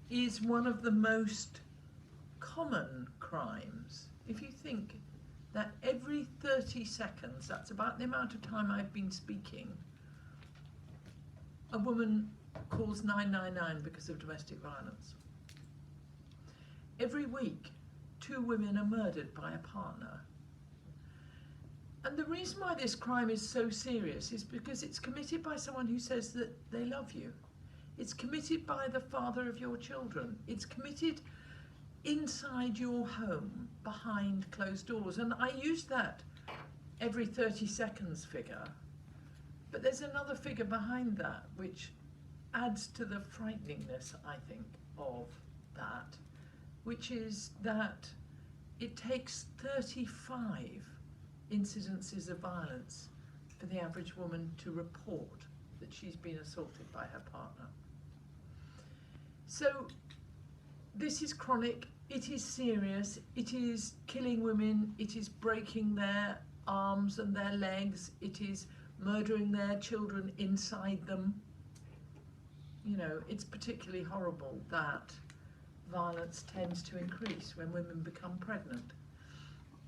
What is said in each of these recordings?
is one of the most common crimes. If you think that every 30 seconds, that's about the amount of time I've been speaking, a woman calls 999 because of domestic violence. Every week, 2 women are murdered by a partner. And the reason why this crime is so serious is because it's committed by someone who says that they love you. It's committed by the father of your children. It's committed inside your home, behind closed doors. And I use that every 30 seconds figure. But there's another figure behind that which adds to the frighteningness, I think, of that, which is that it takes 35 incidences of violence for the average woman to report that she's been assaulted by her partner. So this is chronic, it is serious, it is killing women, it is breaking their arms and their legs, it is murdering their children inside them. You know, it's particularly horrible that violence tends to increase when women become pregnant.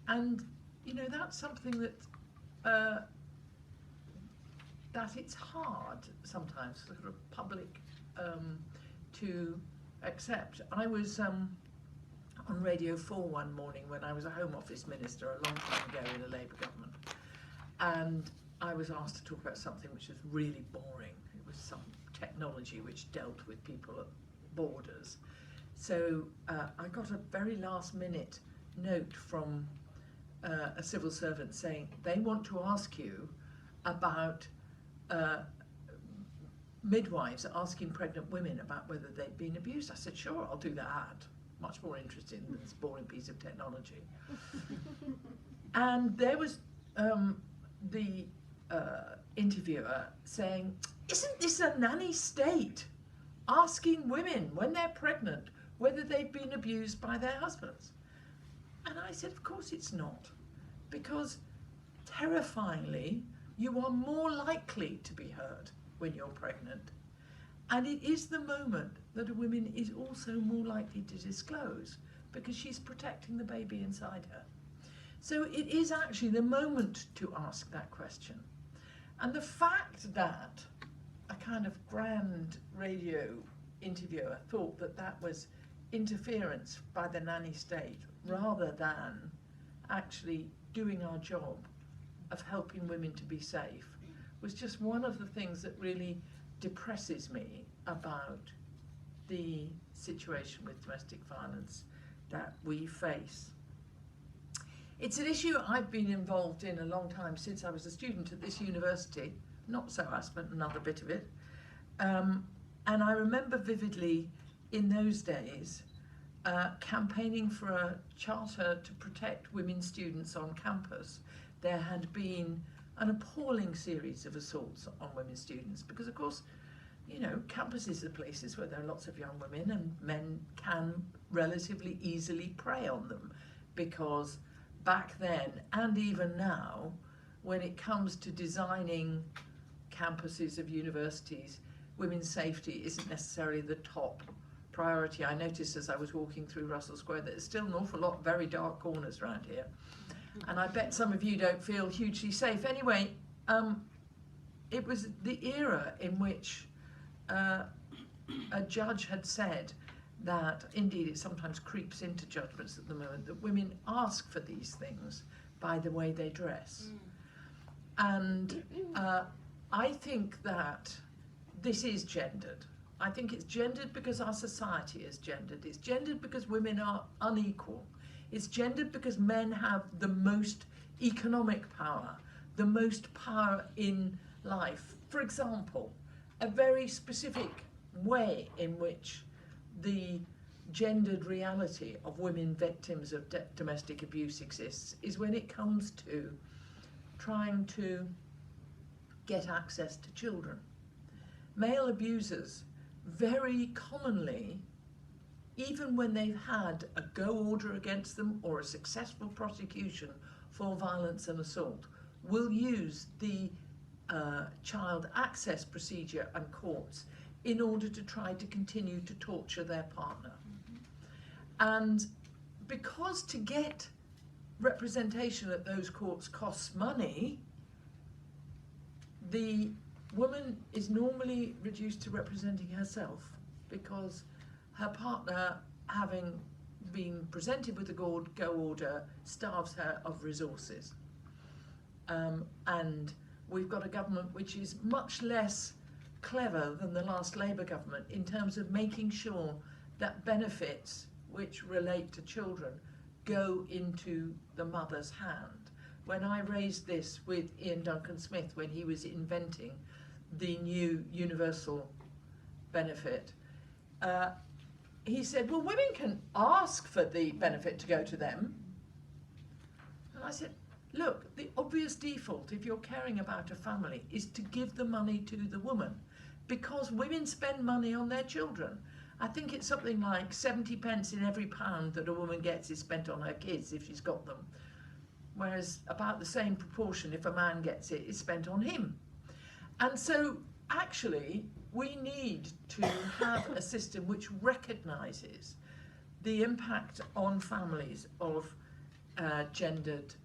And, you know, that's something that it's hard sometimes for the public to accept. I was on Radio 4 one morning when I was a Home Office Minister a long time ago in a Labour government, and I was asked to talk about something which was really boring. It was some technology which dealt with people at borders. So I got a very last minute note from a civil servant saying they want to ask you about midwives asking pregnant women about whether they'd been abused. I said, sure, I'll do that. Much more interesting than this boring piece of technology. And there was the interviewer saying, isn't this a nanny state, asking women when they're pregnant whether they've been abused by their husbands? And I said, of course it's not, because terrifyingly, you are more likely to be hurt when you're pregnant. And it is the moment that a woman is also more likely to disclose, because she's protecting the baby inside her. So it is actually the moment to ask that question. And the fact that a kind of grand radio interviewer thought that that was interference by the nanny state rather than actually doing our job of helping women to be safe was just one of the things that really depresses me about the situation with domestic violence that we face. It's an issue I've been involved in a long time, since I was a student at this university. Not so, I spent another bit of it. And I remember vividly in those days campaigning for a charter to protect women students on campus. There had been an appalling series of assaults on women students because, of course, you know, campuses are places where there are lots of young women, and men can relatively easily prey on them, because back then and even now, when it comes to designing campuses of universities, women's safety isn't necessarily the top priority. I noticed as I was walking through Russell Square that there's still an awful lot of very dark corners around here. And I bet some of you don't feel hugely safe. Anyway, it was the era in which a judge had said that, indeed it sometimes creeps into judgments at the moment, that women ask for these things by the way they dress. And I think that this is gendered. I think it's gendered because our society is gendered. It's gendered because women are unequal. It's gendered because men have the most economic power, the most power in life. For example, a very specific way in which the gendered reality of women victims of domestic abuse exists is when it comes to trying to get access to children. Male abusers very commonly, even when they've had a go order against them or a successful prosecution for violence and assault, will use the child access procedure and courts in order to try to continue to torture their partner. And because to get representation at those courts costs money, the woman is normally reduced to representing herself because her partner, having been presented with a go order, starves her of resources. And we've got a government which is much less clever than the last Labour government in terms of making sure that benefits which relate to children go into the mother's hand. When I raised this with Ian Duncan Smith when he was inventing the new universal benefit, he said, well, women can ask for the benefit to go to them. And I said, look, the obvious default, if you're caring about a family, is to give the money to the woman, because women spend money on their children. I think it's something like 70 pence in every pound that a woman gets is spent on her kids if she's got them, whereas about the same proportion, if a man gets it, is spent on him. And so actually we need to have a system which recognises the impact on families of gendered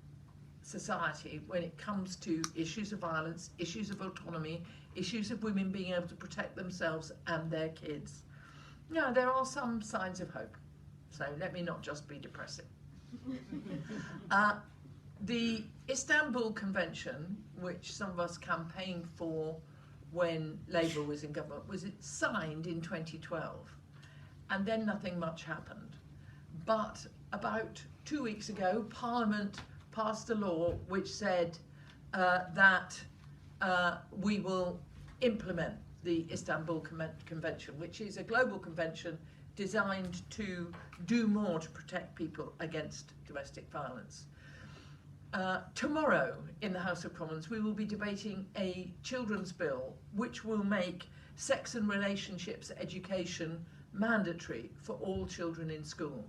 society when it comes to issues of violence, issues of autonomy, issues of women being able to protect themselves and their kids. Now, there are some signs of hope, so let me not just be depressing. The Istanbul Convention, which some of us campaigned for when Labour was in government, was signed in 2012, and then nothing much happened. But about 2 weeks ago, Parliament passed a law which said that we will implement the Istanbul Convention, which is a global convention designed to do more to protect people against domestic violence. Tomorrow in the House of Commons we will be debating a children's bill which will make sex and relationships education mandatory for all children in school.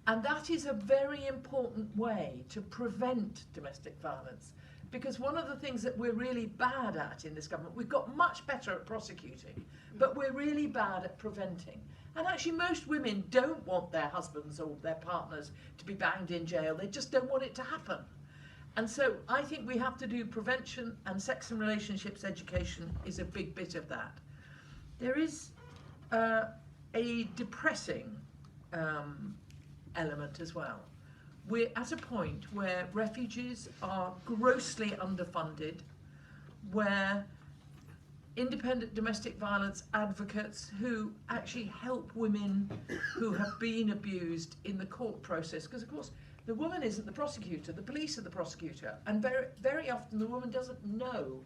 And that is a very important way to prevent domestic violence, because one of the things that we're really bad at in this government, we've got much better at prosecuting, but we're really bad at preventing. And actually most women don't want their husbands or their partners to be banged in jail, they just don't want it to happen. And so I think we have to do prevention, and sex and relationships education is a big bit of that. There is a depressing element as well. We're at a point where refuges are grossly underfunded, where independent domestic violence advocates who actually help women who have been abused in the court process, because of course the woman isn't the prosecutor, the police are the prosecutor, and very, very often the woman doesn't know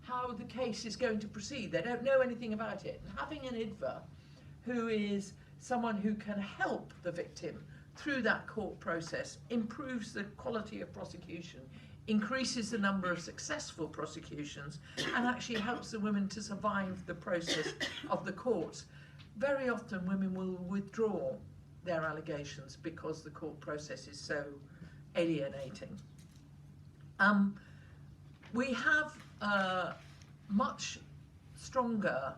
how the case is going to proceed. They don't know anything about it. And having an IDVA who is someone who can help the victim through that court process improves the quality of prosecution, increases the number of successful prosecutions, and actually helps the women to survive the process of the courts. Very often women will withdraw their allegations because the court process is so alienating. We have a much stronger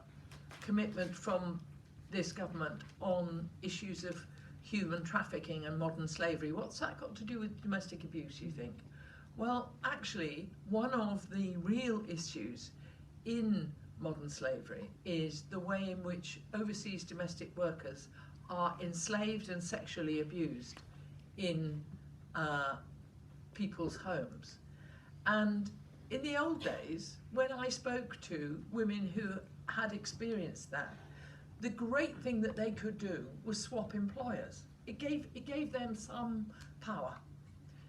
commitment from this government on issues of human trafficking and modern slavery. What's that got to do with domestic abuse, you think? Well, actually, one of the real issues in modern slavery is the way in which overseas domestic workers are enslaved and sexually abused in people's homes. And in the old days, when I spoke to women who had experienced that, the great thing that they could do was swap employers. It gave them some power,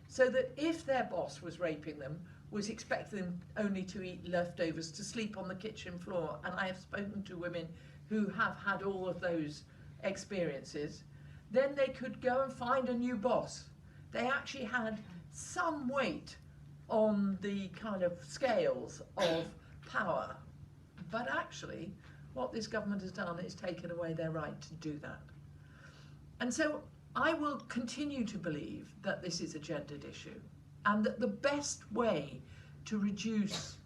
so that if their boss was raping them, was expecting them only to eat leftovers, to sleep on the kitchen floor, and I have spoken to women who have had all of those experiences, then they could go and find a new boss. They actually had some weight on the kind of scales of power. But actually, what this government has done is taken away their right to do that. And so I will continue to believe that this is a gendered issue, and that the best way to reduce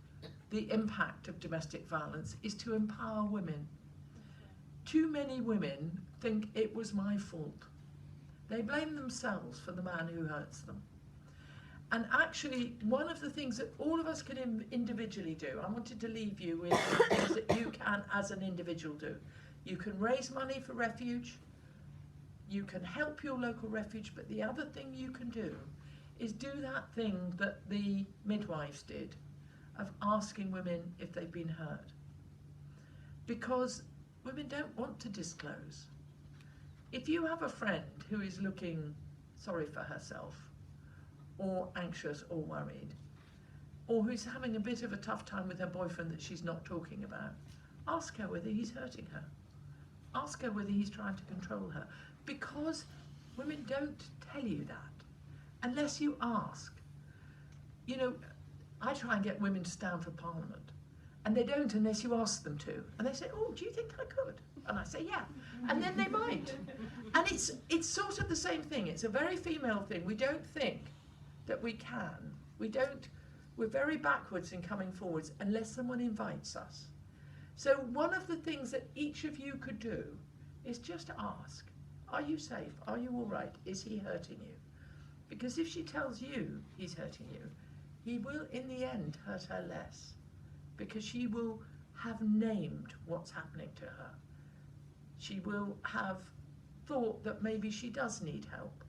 the impact of domestic violence is to empower women. too many women think it was my fault. They blame themselves for the man who hurts them. And actually, one of the things that all of us can individually do, I wanted to leave you with things that you can as an individual do. You can raise money for refuge, you can help your local refuge, but the other thing you can do is do that thing that the midwives did, of asking women if they've been hurt. Because women don't want to disclose. If you have a friend who is looking sorry for herself, or anxious or worried, or who's having a bit of a tough time with her boyfriend that she's not talking about, ask her whether he's hurting her. Ask her whether he's trying to control her. Because women don't tell you that unless you ask. You know, I try and get women to stand for Parliament, and they don't unless you ask them to. And they say, oh, do you think I could? And I say, yeah. And then they might. And it's sort of the same thing. It's a very female thing. We don't think that we can. We're very backwards in coming forwards unless someone invites us. So one of the things that each of you could do is just ask, are you safe? Are you all right? Is he hurting you? Because if she tells you he's hurting you, he will in the end hurt her less, because she will have named what's happening to her. She will have thought that maybe she does need help,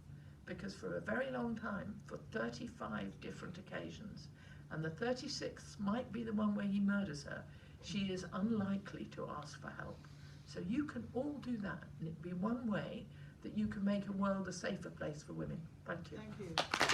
because for a very long time, for 35 different occasions, and the 36th might be the one where he murders her, she is unlikely to ask for help. So you can all do that, and it'd be one way that you can make a world a safer place for women. Thank you. Thank you.